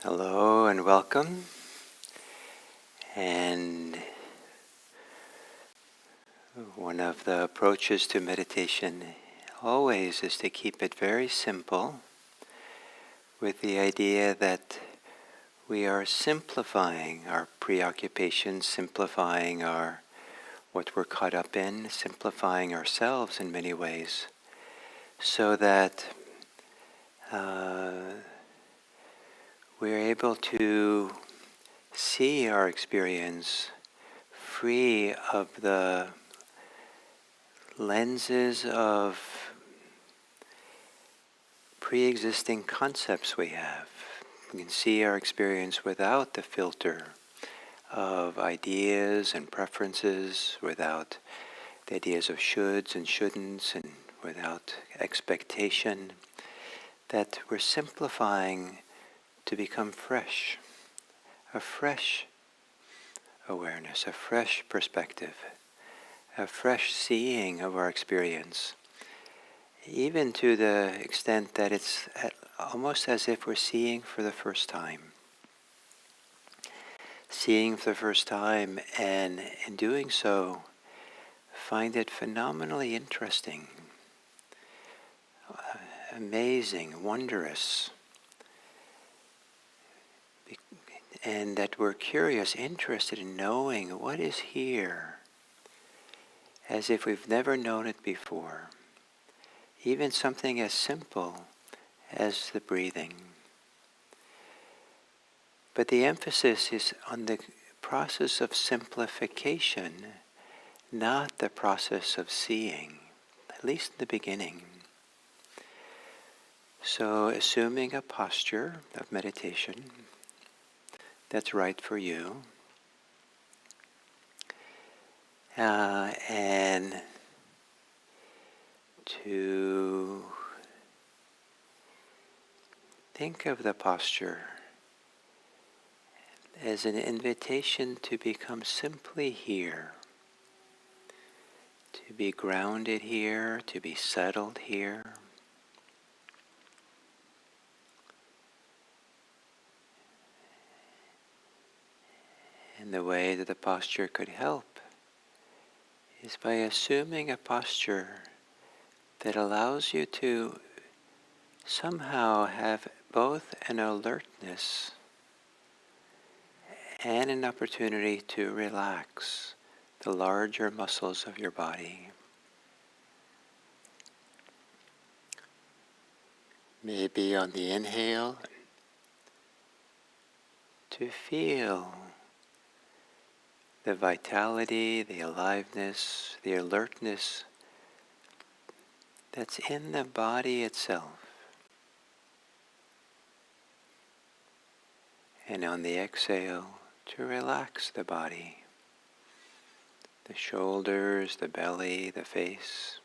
Hello and welcome. And one of the approaches to meditation always is to keep it very simple, with the idea that we are simplifying our preoccupations, simplifying what we're caught up in, simplifying ourselves in many ways, so that we're able to see our experience free of the lenses of pre-existing concepts we have. We can see our experience without the filter of ideas and preferences, without the ideas of shoulds and shouldn'ts, and without expectation, that we're simplifying to become fresh, a fresh awareness, a fresh perspective, a fresh seeing of our experience, even to the extent that it's almost as if we're seeing for the first time. Seeing for the first time, and in doing so, find it phenomenally interesting, amazing, wondrous, and that we're curious, interested in knowing what is here, as if we've never known it before. Even something as simple as the breathing. But the emphasis is on the process of simplification, not the process of seeing, at least in the beginning. So assuming a posture of meditation that's right for you, and to think of the posture as an invitation to become simply here, to be grounded here, to be settled here. And the way that the posture could help is by assuming a posture that allows you to somehow have both an alertness and an opportunity to relax the larger muscles of your body. Maybe on the inhale, to feel the vitality, the aliveness, the alertness that's in the body itself. And on the exhale, to relax the body, the shoulders, the belly, the face.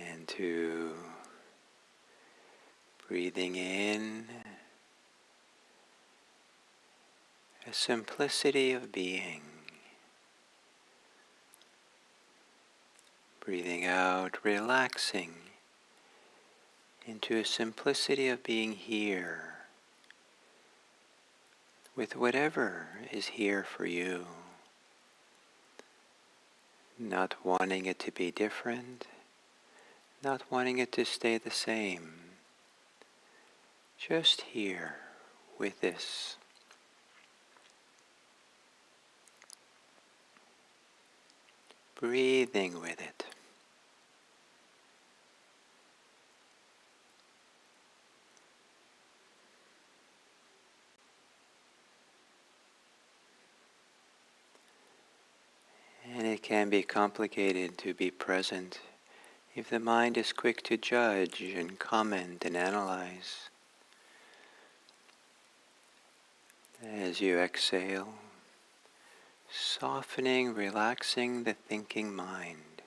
And to breathing in a simplicity of being. Breathing out, relaxing into a simplicity of being here with whatever is here for you. Not wanting it to be different, not wanting it to stay the same. Just here with this. Breathing with it. And it can be complicated to be present if the mind is quick to judge and comment and analyze. As you exhale, softening, relaxing the thinking mind.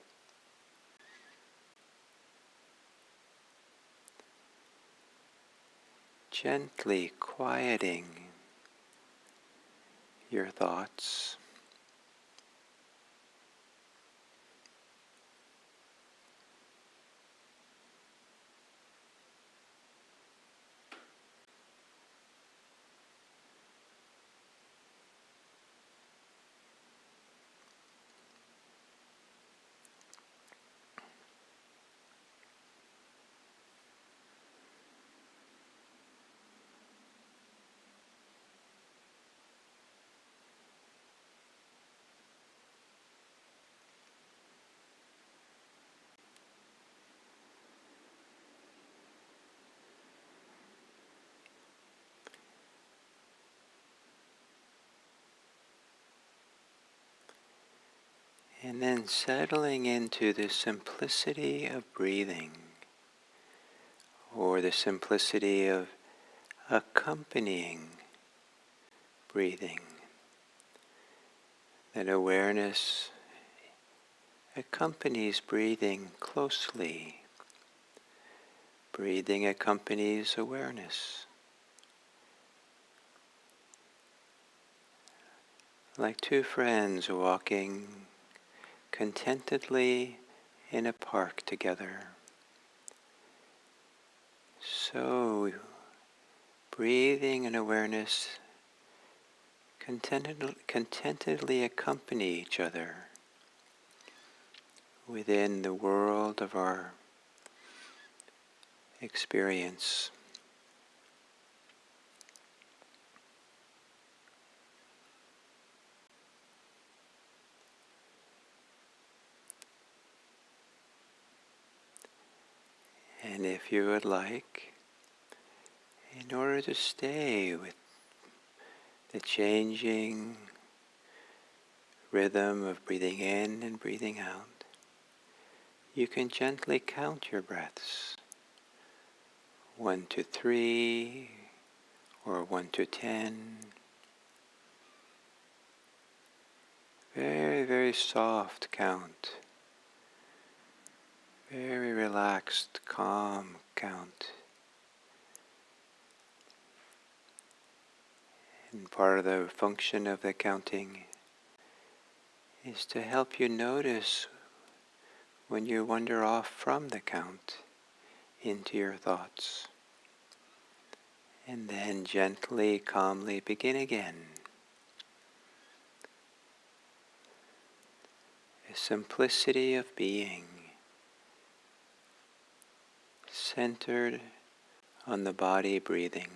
Gently quieting your thoughts. And then settling into the simplicity of breathing, or the simplicity of accompanying breathing. That awareness accompanies breathing closely. Breathing accompanies awareness. Like two friends walking contentedly in a park together. So, breathing and awareness contentedly accompany each other within the world of our experience. And if you would like, in order to stay with the changing rhythm of breathing in and breathing out, you can gently count your breaths. 1 to 3 or 1 to 10. Very, very soft count. Very relaxed, calm count. And part of the function of the counting is to help you notice when you wander off from the count into your thoughts. And then gently, calmly begin again. The simplicity of being, centered on the body breathing.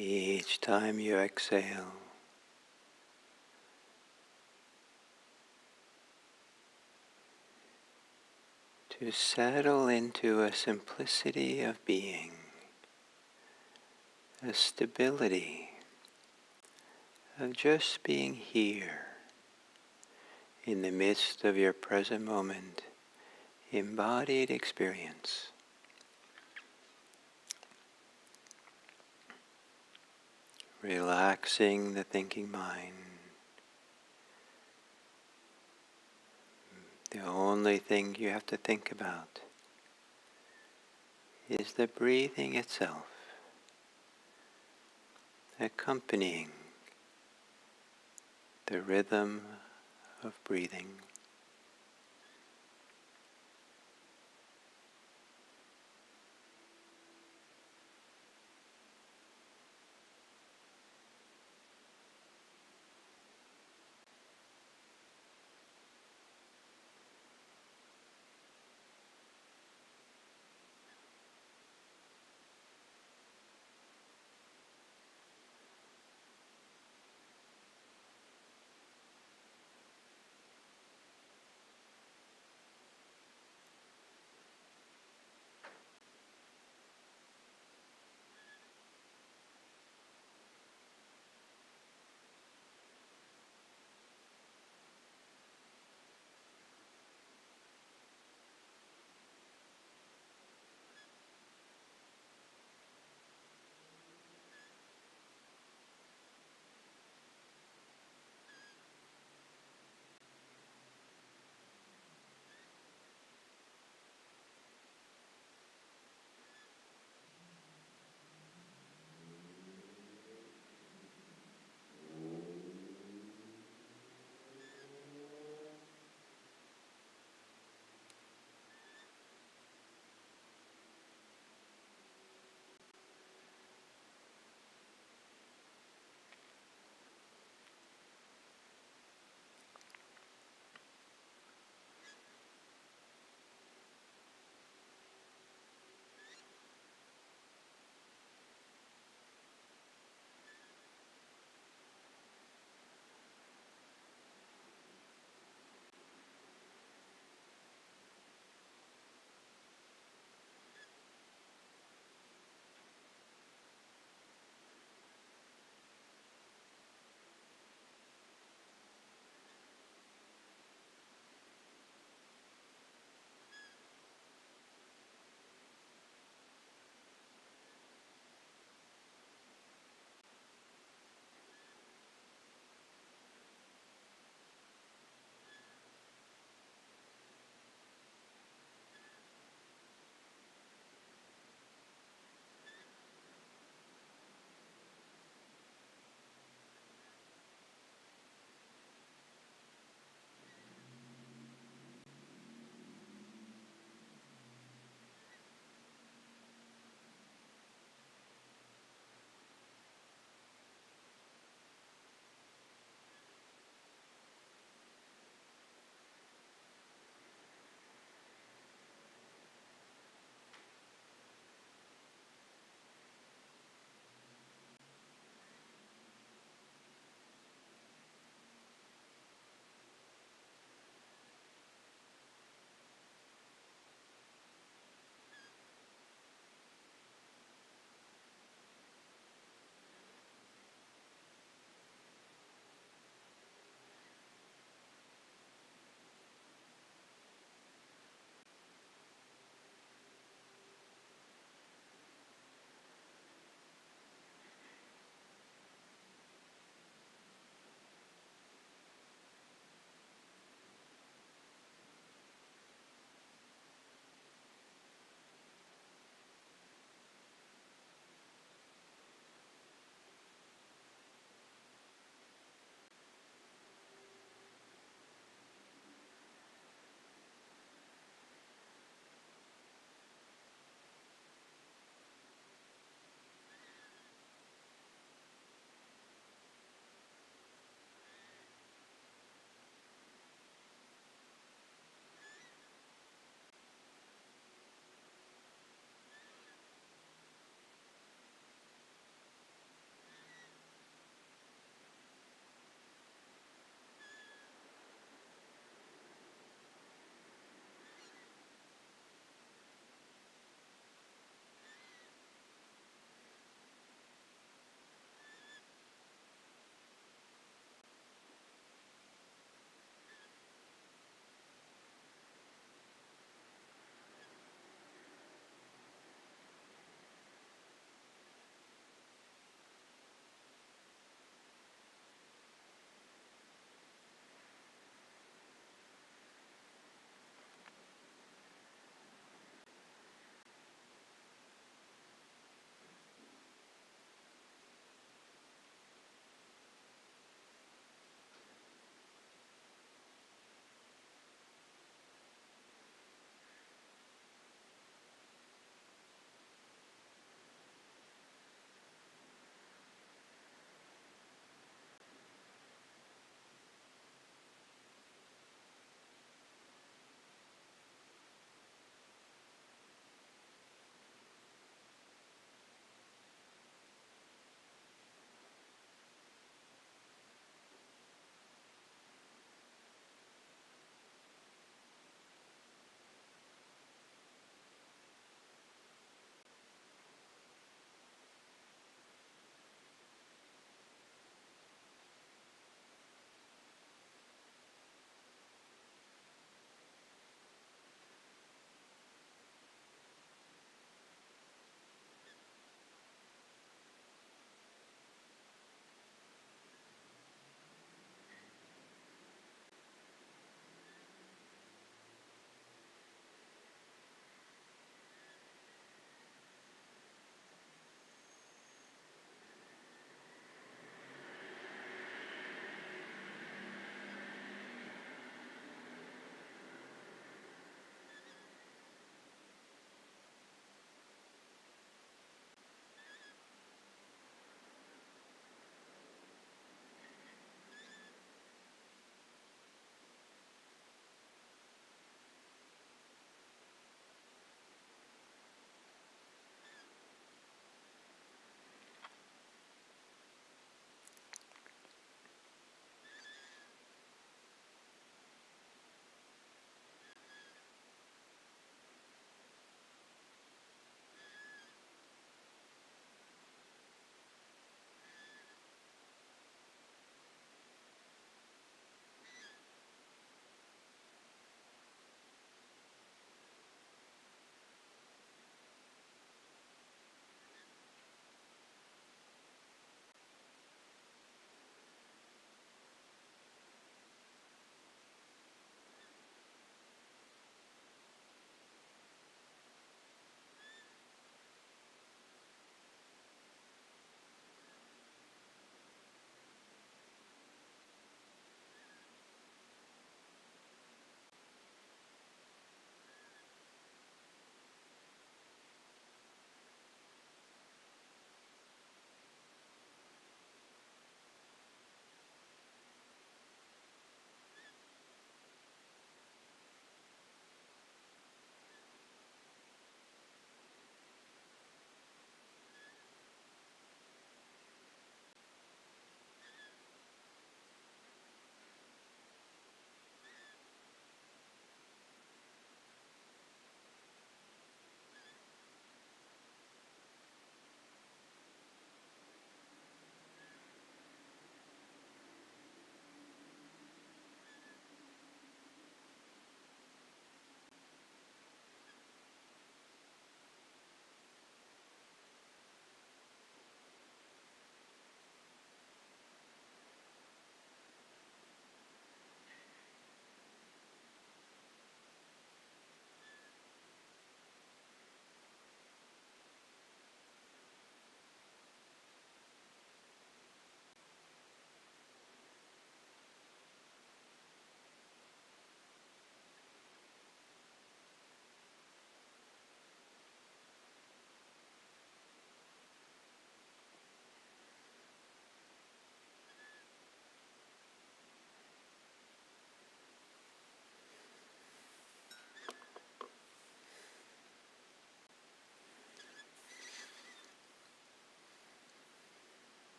Each time you exhale, to settle into a simplicity of being, a stability of just being here in the midst of your present moment, embodied experience. Relaxing the thinking mind. The only thing you have to think about is the breathing itself, accompanying the rhythm of breathing.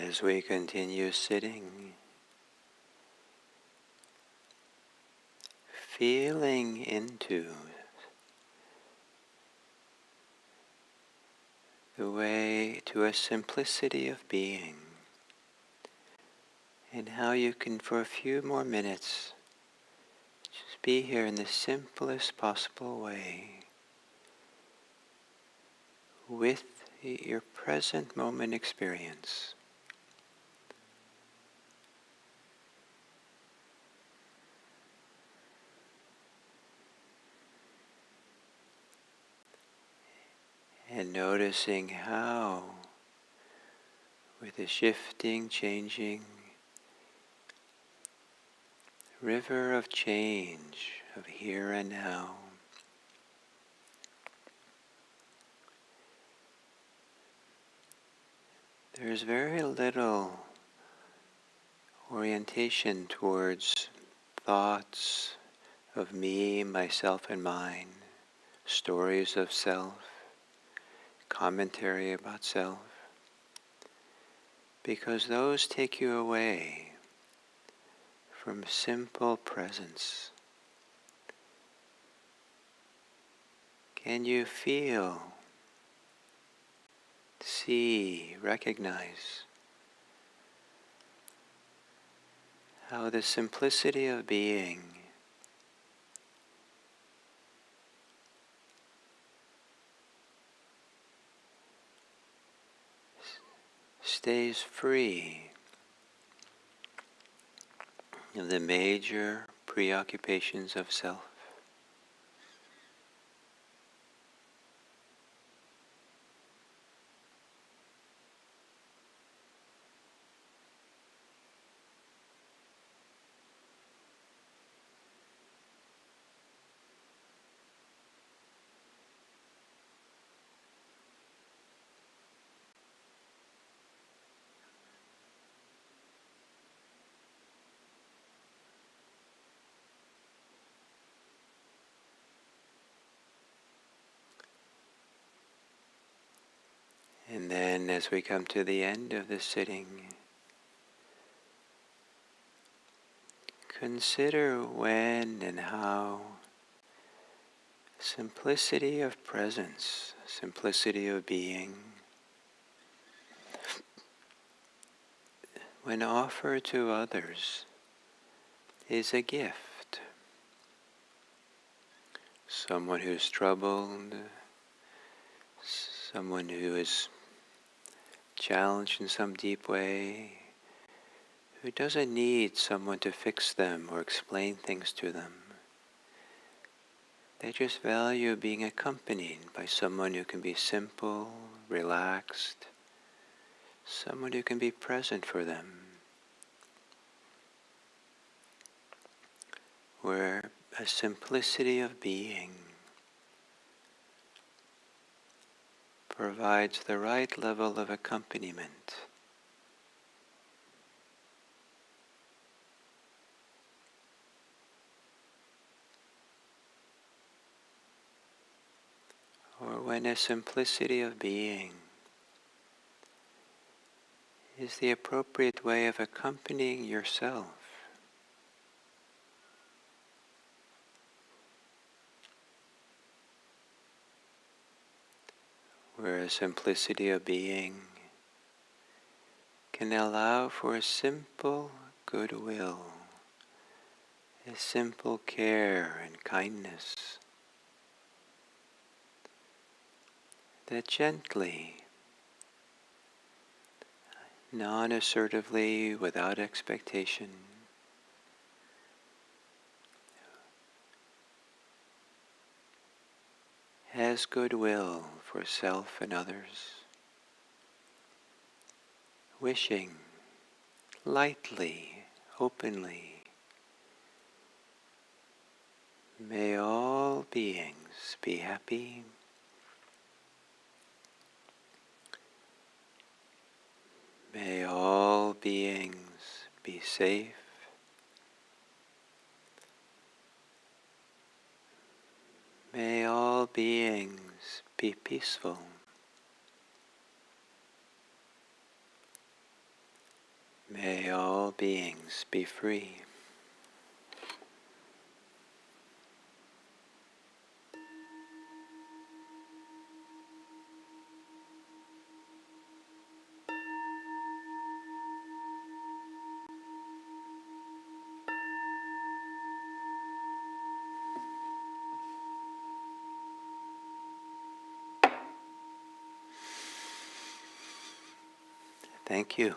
as we continue sitting, feeling into the way to a simplicity of being, and how you can, for a few more minutes, just be here in the simplest possible way with your present moment experience. And noticing how, with the shifting, changing river of change of here and now, there's very little orientation towards thoughts of me, myself, and mine, stories of self, commentary about self, because those take you away from simple presence. Can you feel, see, recognize how the simplicity of being stays free of the major preoccupations of self? And then as we come to the end of the sitting, consider when and how simplicity of presence, simplicity of being, when offered to others, is a gift. Someone who's troubled, someone who is challenged in some deep way, who doesn't need someone to fix them or explain things to them. They just value being accompanied by someone who can be simple, relaxed, someone who can be present for them. Where a simplicity of being provides the right level of accompaniment. Or when a simplicity of being is the appropriate way of accompanying yourself. Where a simplicity of being can allow for a simple goodwill, a simple care and kindness that gently, non-assertively, without expectation, has goodwill for self and others, wishing lightly, openly, may all beings be happy, may all beings be safe, may all beings be peaceful. May all beings be free. Thank you.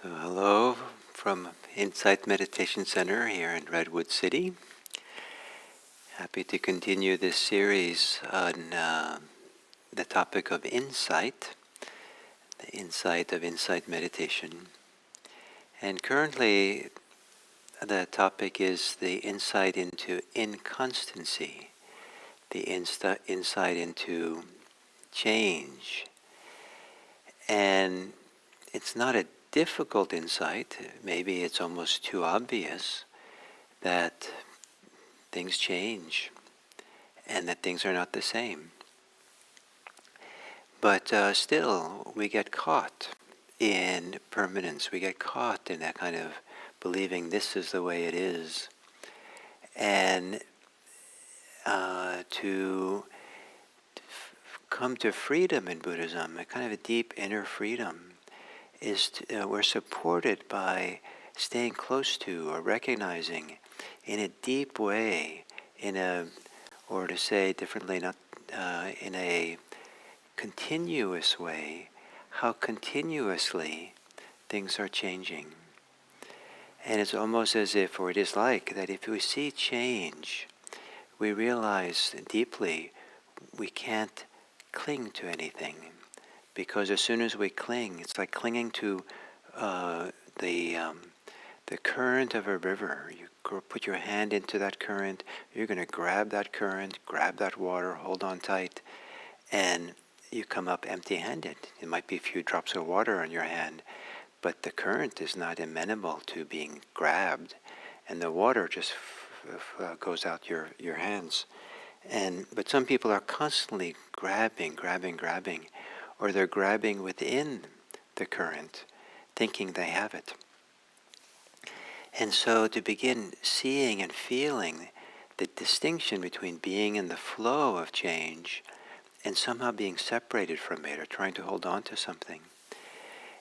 So hello from Insight Meditation Center here in Redwood City. Happy to continue this series on the topic of insight, the insight of insight meditation. And currently the topic is the insight into inconstancy, the insight into change. And it's not a difficult insight. Maybe it's almost too obvious that things change and that things are not the same. But still, we get caught in permanence. We get caught in that kind of believing this is the way it is. And to come to freedom in Buddhism, a kind of a deep inner freedom, is we're supported by staying close to or recognizing in a deep way, or to say differently, not in a continuous way, how continuously things are changing. And it's almost as if, or it is like, that if we see change, we realize deeply we can't cling to anything. Because as soon as we cling, it's like clinging to the current of a river. You put your hand into that current, you're going to grab that current, grab that water, hold on tight, and you come up empty-handed. It might be a few drops of water on your hand, but the current is not amenable to being grabbed, and the water just goes out your hands. But some people are constantly grabbing, or they're grabbing within the current, thinking they have it. And so to begin seeing and feeling the distinction between being in the flow of change and somehow being separated from it or trying to hold on to something.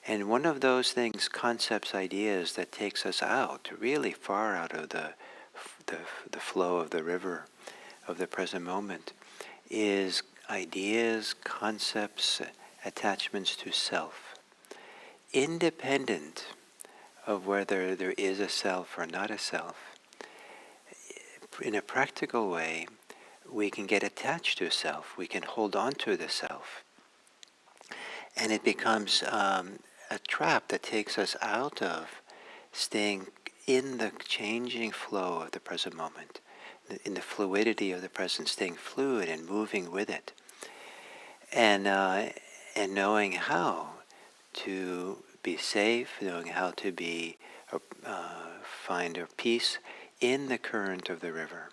And one of those things, concepts, ideas that takes us out, really far out of the flow of the river of the present moment, is ideas, concepts, attachments to self. Independent of whether there is a self or not a self, in a practical way, we can get attached to a self. We can hold on to the self. And it becomes a trap that takes us out of staying in the changing flow of the present moment, in the fluidity of the present, staying fluid and moving with it. And knowing how to be safe, knowing how to be find a peace in the current of the river.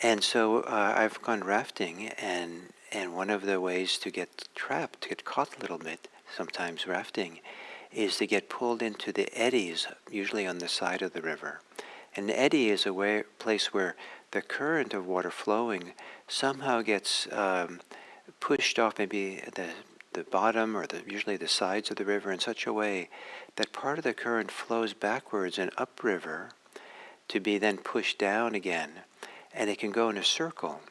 And so I've gone rafting, and one of the ways to get trapped, to get caught a little bit, sometimes rafting, is to get pulled into the eddies, usually on the side of the river. An eddy is a place where the current of water flowing somehow gets pushed off, maybe the bottom or usually the sides of the river in such a way that part of the current flows backwards and upriver to be then pushed down again, and it can go in a circle,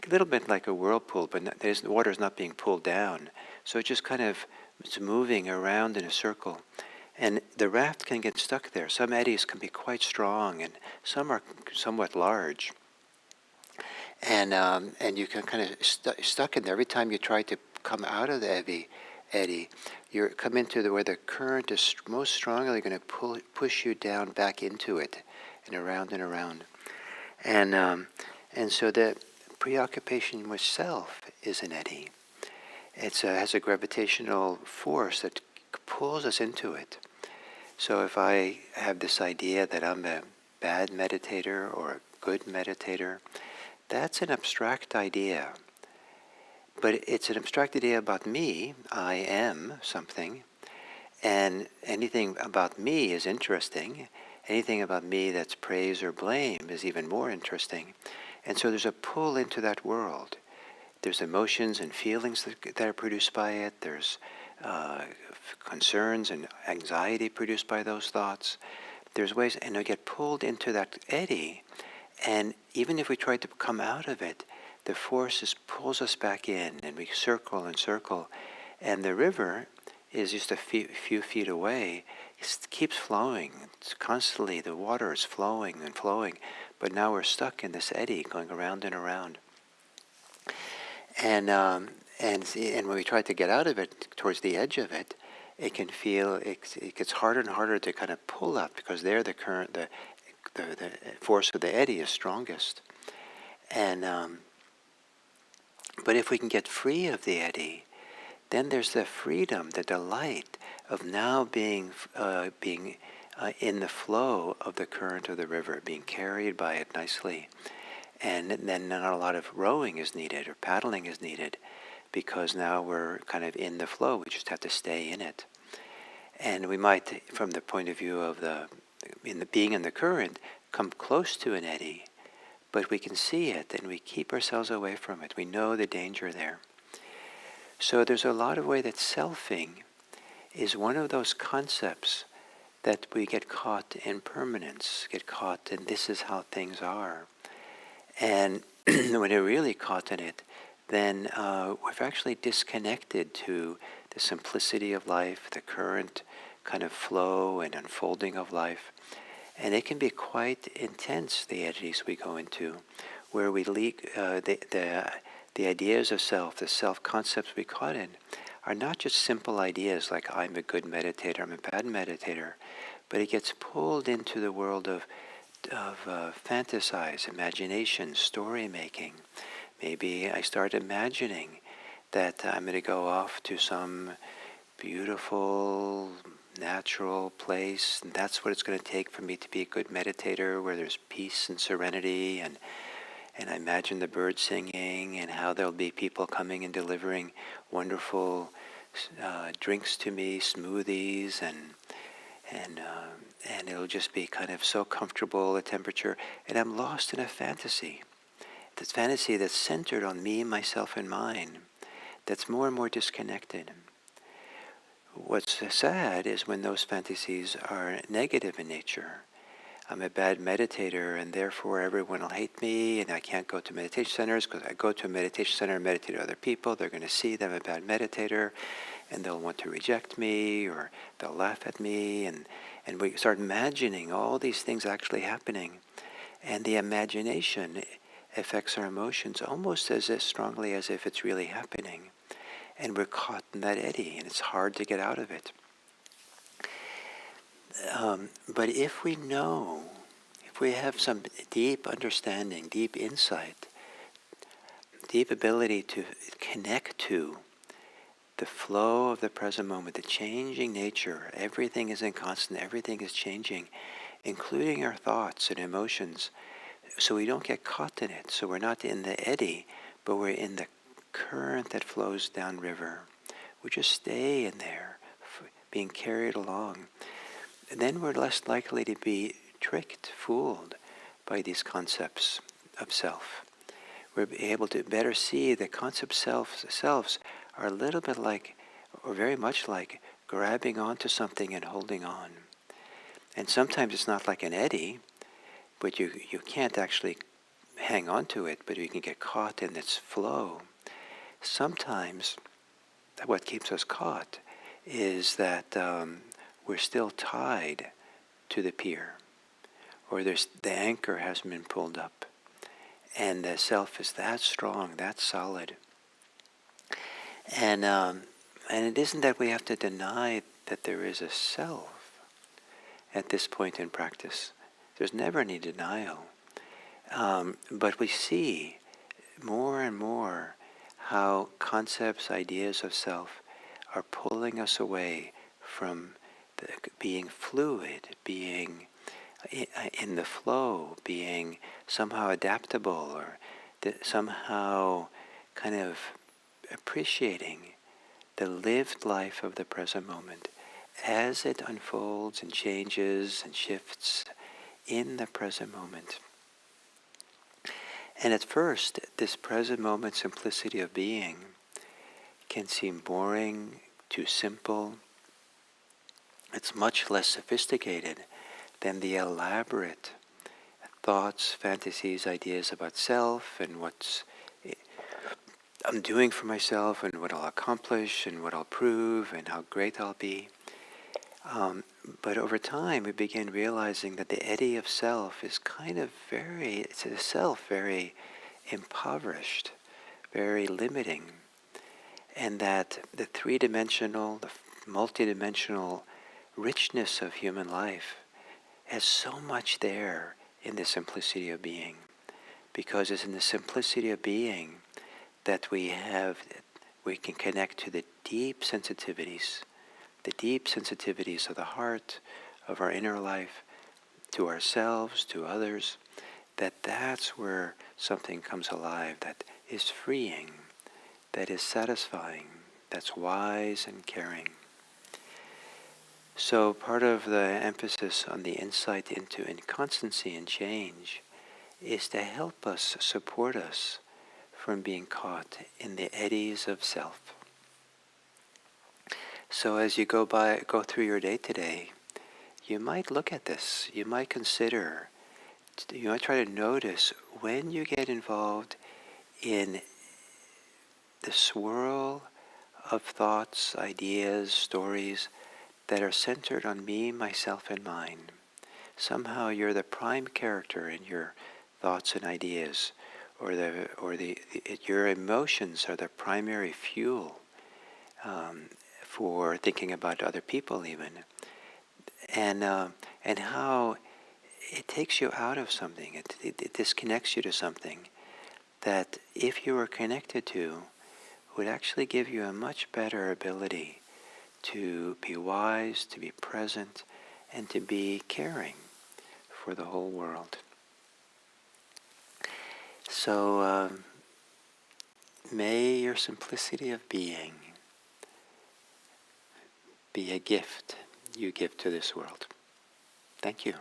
a little bit like a whirlpool, but the water is not being pulled down, so it just kind of it's moving around in a circle. And the raft can get stuck there. Some eddies can be quite strong, and some are somewhat large. And you can kind of stuck in there. Every time you try to come out of the eddy, you come into where the current is most strongly going to push you down back into it, and around and around. And so the preoccupation with self is an eddy. It has a gravitational force that pulls us into it. So if I have this idea that I'm a bad meditator or a good meditator, that's an abstract idea. But it's an abstract idea about me. I am something. And anything about me is interesting. Anything about me that's praise or blame is even more interesting. And so there's a pull into that world. There's emotions and feelings that are produced by it. There's concerns and anxiety produced by those thoughts. There's ways, and we get pulled into that eddy, and even if we try to come out of it, the force just pulls us back in, and we circle and circle, and the river is just a few feet away. It keeps flowing. It's constantly, the water is flowing and flowing, but now we're stuck in this eddy going around and around. And when we try to get out of it, towards the edge of it, it can feel, it gets harder and harder to kind of pull up, because there the current, the force of the eddy is strongest. And but if we can get free of the eddy, then there's the freedom, the delight of now being in the flow of the current of the river, being carried by it nicely. And then not a lot of rowing is needed or paddling is needed, because now we're kind of in the flow. We just have to stay in it. And we might, from the point of view of being in the current, come close to an eddy, but we can see it and we keep ourselves away from it. We know the danger there. So there's a lot of way that selfing is one of those concepts that we get caught in permanence, get caught in this is how things are. And when we're really caught in it, then we've actually disconnected to the simplicity of life, the current kind of flow and unfolding of life. And it can be quite intense, the eddies we go into, where we leak the ideas of self, the self-concepts we caught in, are not just simple ideas like I'm a good meditator, I'm a bad meditator, but it gets pulled into the world of fantasize, imagination, story making. Maybe I start imagining that I'm going to go off to some beautiful, natural place, and that's what it's going to take for me to be a good meditator, where there's peace and serenity, and I imagine the birds singing, and how there'll be people coming and delivering wonderful drinks to me, smoothies, and it'll just be kind of so comfortable, a temperature, and I'm lost in a fantasy. This fantasy that's centered on me, myself, and mine, that's more and more disconnected. What's sad is when those fantasies are negative in nature. I'm a bad meditator, and therefore everyone will hate me, and I can't go to meditation centers, because I go to a meditation center and meditate with other people, they're going to see that I'm a bad meditator, and they'll want to reject me, or they'll laugh at me, and we start imagining all these things actually happening. And the imagination affects our emotions almost as strongly as if it's really happening. And we're caught in that eddy, and it's hard to get out of it. But if we know, if we have some deep understanding, deep insight, deep ability to connect to the flow of the present moment, the changing nature, everything is inconstant, everything is changing, including our thoughts and emotions, so we don't get caught in it. So we're not in the eddy, but we're in the current that flows downriver. We just stay in there, being carried along. And then we're less likely to be tricked, fooled by these concepts of self. We're able to better see the concepts selves are a little bit like, or very much like, grabbing onto something and holding on. And sometimes it's not like an eddy, but you can't actually hang on to it, but you can get caught in its flow. Sometimes what keeps us caught is that we're still tied to the pier, or the anchor hasn't been pulled up, and the self is that strong, that solid. And it isn't that we have to deny that there is a self at this point in practice. There's never any denial. But we see more and more how concepts, ideas of self are pulling us away from being fluid, being in the flow, being somehow adaptable, or somehow kind of appreciating the lived life of the present moment as it unfolds and changes and shifts in the present moment. And at first, this present moment simplicity of being can seem boring, too simple. It's much less sophisticated than the elaborate thoughts, fantasies, ideas about self and what I'm doing for myself and what I'll accomplish and what I'll prove and how great I'll be. But over time, we begin realizing that the eddy of self is kind of it's a self very impoverished, very limiting, and that the three-dimensional, the multidimensional richness of human life has so much there in the simplicity of being, because it's in the simplicity of being that we can connect to the deep sensitivities of the heart, of our inner life, to ourselves, to others, that's where something comes alive that is freeing, that is satisfying, that's wise and caring. So part of the emphasis on the insight into inconstancy and change is to help us, support us from being caught in the eddies of self. So as you go through your day today, you might look at this, you might consider, you might try to notice when you get involved in the swirl of thoughts, ideas, stories that are centered on me, myself, and mine. Somehow you're the prime character in your thoughts and ideas, or your emotions are the primary fuel for thinking about other people even, and how it takes you out of something. It disconnects you to something that, if you were connected to, would actually give you a much better ability to be wise, to be present, and to be caring for the whole world. So may your simplicity of being be a gift you give to this world. Thank you.